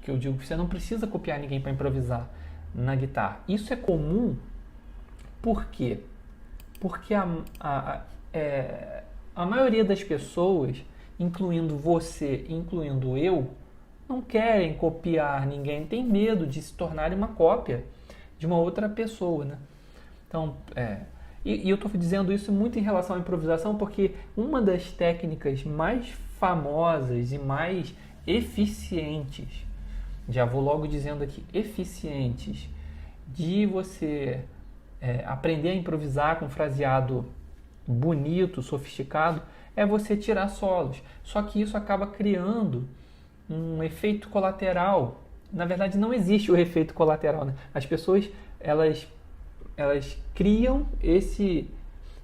que eu digo que você não precisa copiar ninguém para improvisar na guitarra. Isso é comum, por quê? Porque a maioria das pessoas, incluindo você, incluindo eu, não querem copiar ninguém, tem medo de se tornarem uma cópia de uma outra pessoa, né? Então, e eu estou dizendo isso muito em relação à improvisação, porque uma das técnicas mais famosas e mais eficientes, já vou logo dizendo aqui, eficientes, de você aprender a improvisar com fraseado bonito, sofisticado, é você tirar solos. Só que isso acaba criando um efeito colateral. Na verdade, não existe o efeito colateral, né? As pessoas, elas criam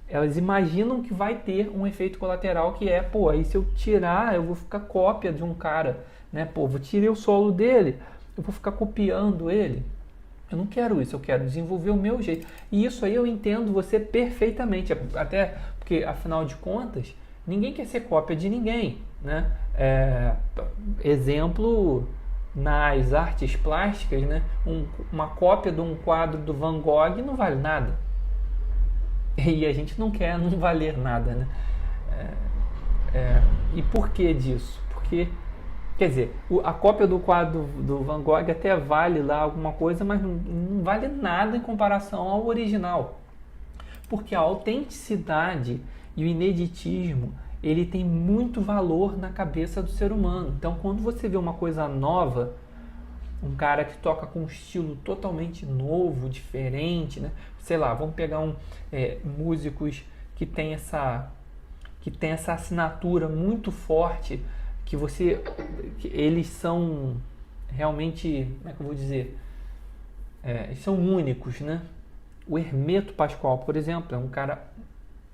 elas imaginam que vai ter um efeito colateral que é, pô, aí se eu tirar, eu vou ficar cópia de um cara, né? Pô, vou tirar o solo dele, eu vou ficar copiando ele. Eu não quero isso, eu quero desenvolver o meu jeito. E isso aí eu entendo você perfeitamente, até porque, afinal de contas, ninguém quer ser cópia de ninguém, né? Exemplo, nas artes plásticas, né? Uma cópia de um quadro do Van Gogh não vale nada. E a gente não quer não valer nada, né? E por que disso? Porque, quer dizer, a cópia do quadro do Van Gogh até vale lá alguma coisa, mas não vale nada em comparação ao original. Porque a autenticidade e o ineditismo, ele tem muito valor na cabeça do ser humano. Então, quando você vê uma coisa nova, um cara que toca com um estilo totalmente novo, diferente, né? Sei lá, vamos pegar músicos que tem essa assinatura muito forte, que eles são realmente, como é que eu vou dizer? Eles são únicos, né? O Hermeto Pascoal, por exemplo, é um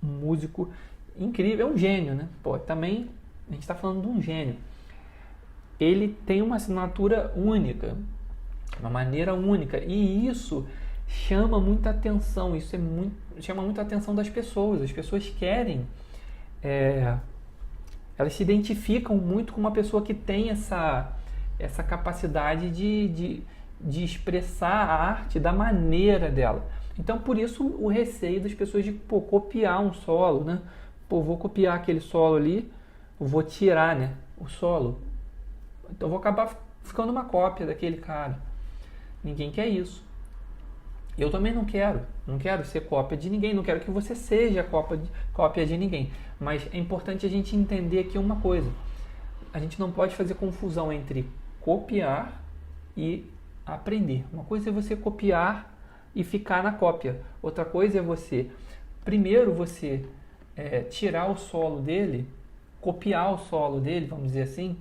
músico incrível, é um gênio, né? Pô, também a gente está falando de um gênio. Ele tem uma assinatura única, uma maneira única, e isso chama muita atenção, chama muita atenção das pessoas. As pessoas querem, elas se identificam muito com uma pessoa que tem essa capacidade de expressar a arte da maneira dela. Então, por isso, o receio das pessoas de copiar um solo, né? Pô, vou copiar aquele solo ali, vou tirar, né, o solo. Então, eu vou acabar ficando uma cópia daquele cara. Ninguém quer isso. Eu também não quero ser cópia de ninguém, não quero que você seja cópia de ninguém. Mas é importante a gente entender aqui uma coisa. A gente não pode fazer confusão entre copiar e aprender. Uma coisa é você copiar e ficar na cópia. Outra coisa é primeiro você tirar o solo dele, copiar o solo dele, vamos dizer assim,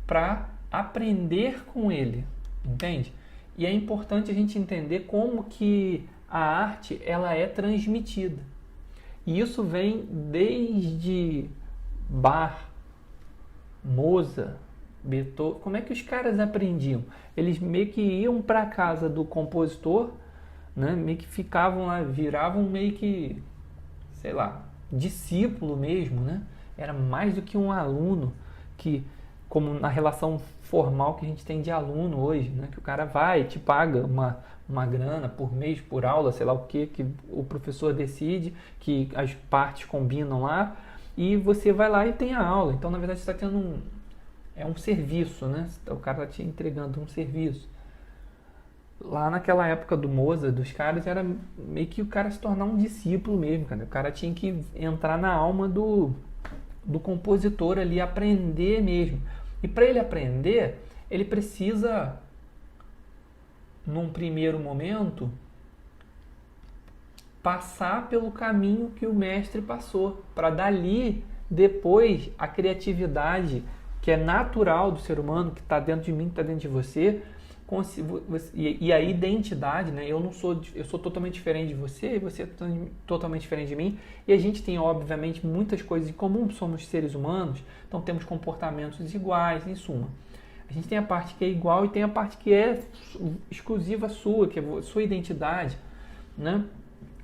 para aprender com ele, entende? E é importante a gente entender como que a arte ela é transmitida. E isso vem desde Bach, Mozart, Beethoven. Como é que os caras aprendiam? Eles meio que iam para a casa do compositor, né? Meio que ficavam lá, viravam meio que, sei lá, discípulo mesmo, né? Era mais do que um aluno, como na relação formal que a gente tem de aluno hoje, né? Que o cara vai, te paga uma grana por mês, por aula, sei lá o que o professor decide, que as partes combinam lá, e você vai lá e tem a aula. Então, na verdade, você está tendo um serviço, né? O cara está te entregando um serviço. Lá naquela época do Mozart, dos caras, era meio que o cara se tornar um discípulo mesmo, cara. O cara tinha que entrar na alma do compositor ali, aprender mesmo. E para ele aprender, ele precisa, num primeiro momento, passar pelo caminho que o mestre passou, para dali, depois, a criatividade que é natural do ser humano, que está dentro de mim, que está dentro de você, e a identidade, né? Eu sou totalmente diferente de você, e você é totalmente diferente de mim, e a gente tem, obviamente, muitas coisas em comum, somos seres humanos, então temos comportamentos iguais, em suma. A gente tem a parte que é igual e tem a parte que é exclusiva sua, que é a sua identidade, né?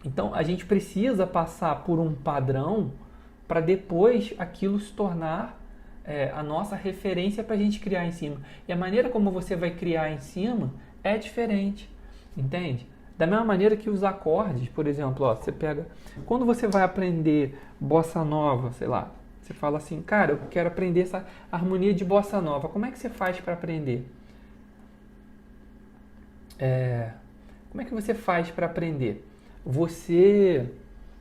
Então, a gente precisa passar por um padrão para depois aquilo se tornar a nossa referência para a gente criar em cima. E a maneira como você vai criar em cima é diferente, entende? Da mesma maneira que os acordes, por exemplo, ó, você pega... Quando você vai aprender bossa nova, sei lá, você fala assim, cara, eu quero aprender essa harmonia de bossa nova. Como é que você faz para aprender? Como é que você faz para aprender? Você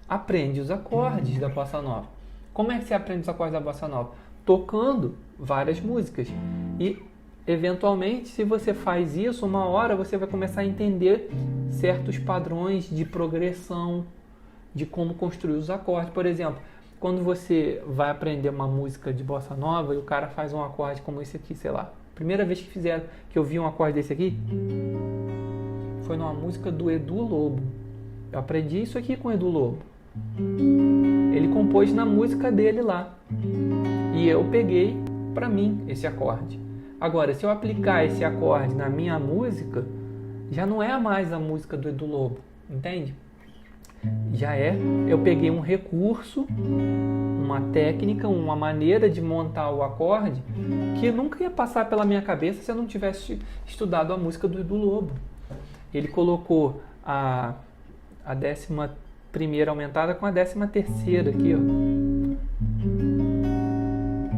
aprende os acordes da bossa nova. Como é que você aprende os acordes da bossa nova? Tocando várias músicas. E, eventualmente, se você faz isso, uma hora você vai começar a entender certos padrões de progressão, de como construir os acordes. Por exemplo, quando você vai aprender uma música de bossa nova e o cara faz um acorde como esse aqui, sei lá. Primeira vez que eu vi um acorde desse aqui, foi numa música do Edu Lobo. Eu aprendi isso aqui com o Edu Lobo. Ele compôs na música dele lá. E eu peguei para mim esse acorde. Agora, se eu aplicar esse acorde na minha música, já não é mais a música do Edu Lobo, entende? Eu peguei um recurso, uma técnica, uma maneira de montar o acorde que nunca ia passar pela minha cabeça se eu não tivesse estudado a música do Edu Lobo. Ele colocou a 11ª aumentada com a 13ª aqui, ó.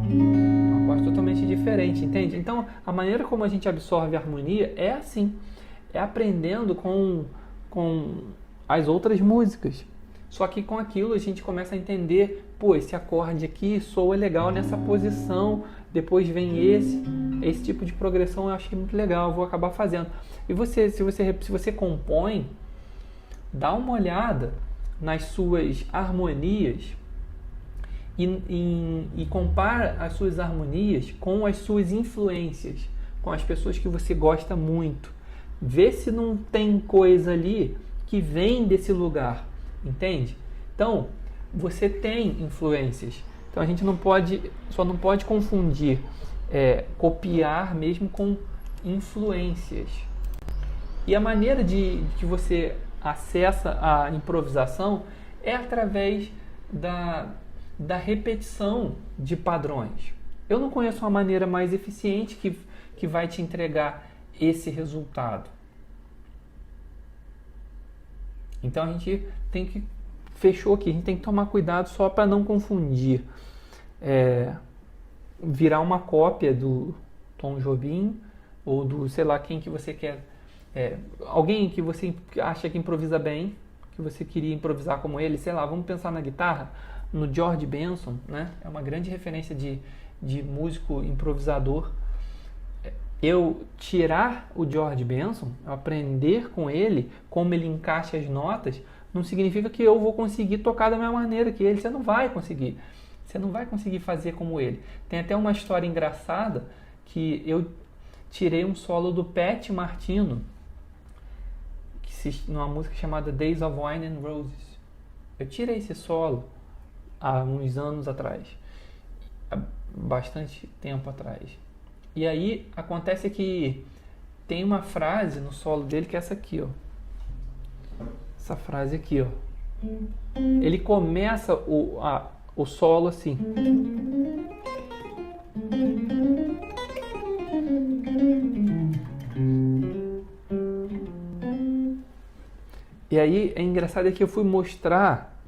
Um acorde totalmente diferente, entende? Então, a maneira como a gente absorve a harmonia é assim. É aprendendo com as outras músicas. Só que com aquilo a gente começa a entender, pô, esse acorde aqui soa legal nessa posição, depois vem esse tipo de progressão eu achei muito legal, eu vou acabar fazendo. E se você compõe, dá uma olhada nas suas harmonias e compara as suas harmonias com as suas influências, com as pessoas que você gosta muito. Vê se não tem coisa ali que vem desse lugar, entende? Então, você tem influências. Então a gente só não pode confundir copiar mesmo com influências. E a maneira que você acessa a improvisação é através da repetição de padrões. Eu não conheço uma maneira mais eficiente que vai te entregar esse resultado. Então a gente fechou aqui, a gente tem que tomar cuidado só para não confundir. Virar uma cópia do Tom Jobim ou do, sei lá, quem que você quer. Alguém que você acha que improvisa bem, que você queria improvisar como ele, sei lá, vamos pensar na guitarra, no George Benson, né? É uma grande referência de músico improvisador. Eu tirar o George Benson, aprender com ele, como ele encaixa as notas, não significa que eu vou conseguir tocar da mesma maneira que ele. Você não vai conseguir. Você não vai conseguir fazer como ele. Tem até uma história engraçada que eu tirei um solo do Pat Martino, numa música chamada Days of Wine and Roses. Eu tirei esse solo há uns anos atrás, há bastante tempo atrás. E aí acontece que tem uma frase no solo dele que é essa aqui, ó. Essa frase aqui, ó. Ele começa o solo assim. E aí é engraçado que eu fui mostrar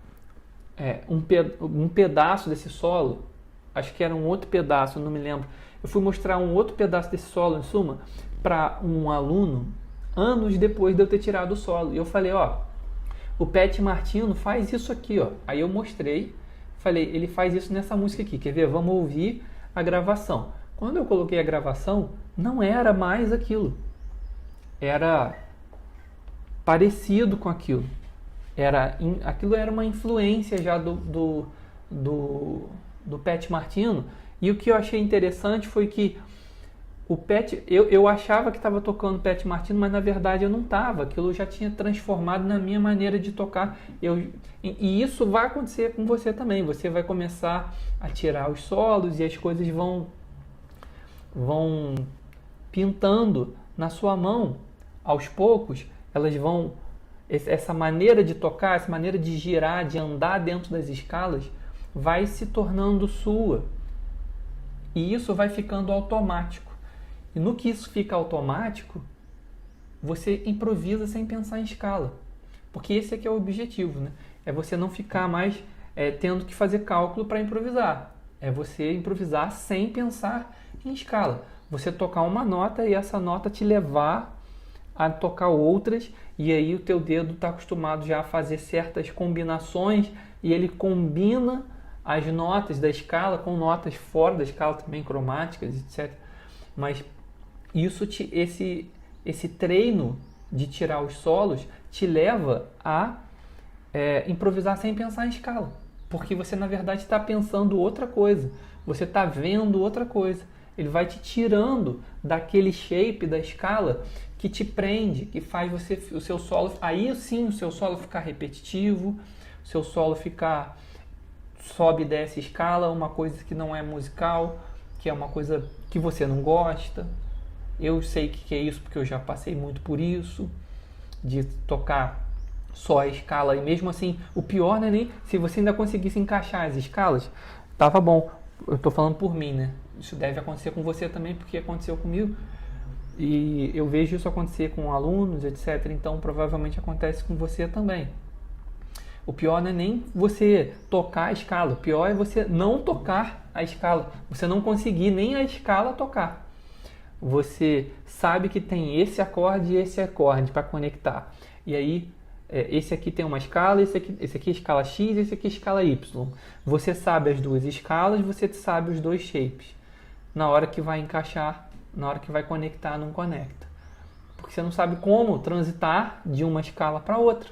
um pedaço desse solo. Acho que era um outro pedaço, não me lembro. Eu fui mostrar um outro pedaço desse solo, em suma, para um aluno, anos depois de eu ter tirado o solo. E eu falei, ó, o Pat Martino faz isso aqui, ó. Aí eu mostrei, falei, ele faz isso nessa música aqui. Quer ver? Vamos ouvir a gravação. Quando eu coloquei a gravação, não era mais aquilo. Era parecido com aquilo. Aquilo era uma influência já do Pat Martino. E o que eu achei interessante foi que o Pat, eu achava que estava tocando Pat Martino, mas na verdade eu não estava. Aquilo eu já tinha transformado na minha maneira de tocar. E isso vai acontecer com você também. Você vai começar a tirar os solos e as coisas vão pintando na sua mão. Aos poucos, elas vão... Essa maneira de tocar, essa maneira de girar, de andar dentro das escalas, vai se tornando sua. E isso vai ficando automático. E no que isso fica automático, você improvisa sem pensar em escala. Porque esse aqui é o objetivo, né? É você não ficar mais tendo que fazer cálculo para improvisar. É você improvisar sem pensar em escala. Você tocar uma nota e essa nota te levar a tocar outras, e aí o teu dedo está acostumado já a fazer certas combinações e ele combina as notas da escala com notas fora da escala também, cromáticas, etc. Mas esse treino de tirar os solos te leva a improvisar sem pensar em escala, porque você na verdade está pensando outra coisa, você está vendo outra coisa. Ele vai te tirando daquele shape da escala que te prende, que faz o seu solo, aí sim o seu solo ficar repetitivo, o seu solo ficar sobe e desce escala, uma coisa que não é musical, que é uma coisa que você não gosta. Eu sei que é isso porque eu já passei muito por isso, de tocar só a escala, e mesmo assim, o pior não é nem se você ainda conseguisse encaixar as escalas, tava bom. Eu tô falando por mim, né? Isso deve acontecer com você também, porque aconteceu comigo. E eu vejo isso acontecer com alunos, etc. Então, provavelmente acontece com você também. O pior não é nem você tocar a escala. O pior é você não tocar a escala. Você não conseguir nem a escala tocar. Você sabe que tem esse acorde e esse acorde para conectar. E aí, esse aqui tem uma escala, esse aqui é escala X, esse aqui é escala Y. Você sabe as duas escalas, você sabe os dois shapes. Na hora que vai encaixar, na hora que vai conectar, não conecta. Porque você não sabe como transitar de uma escala para outra.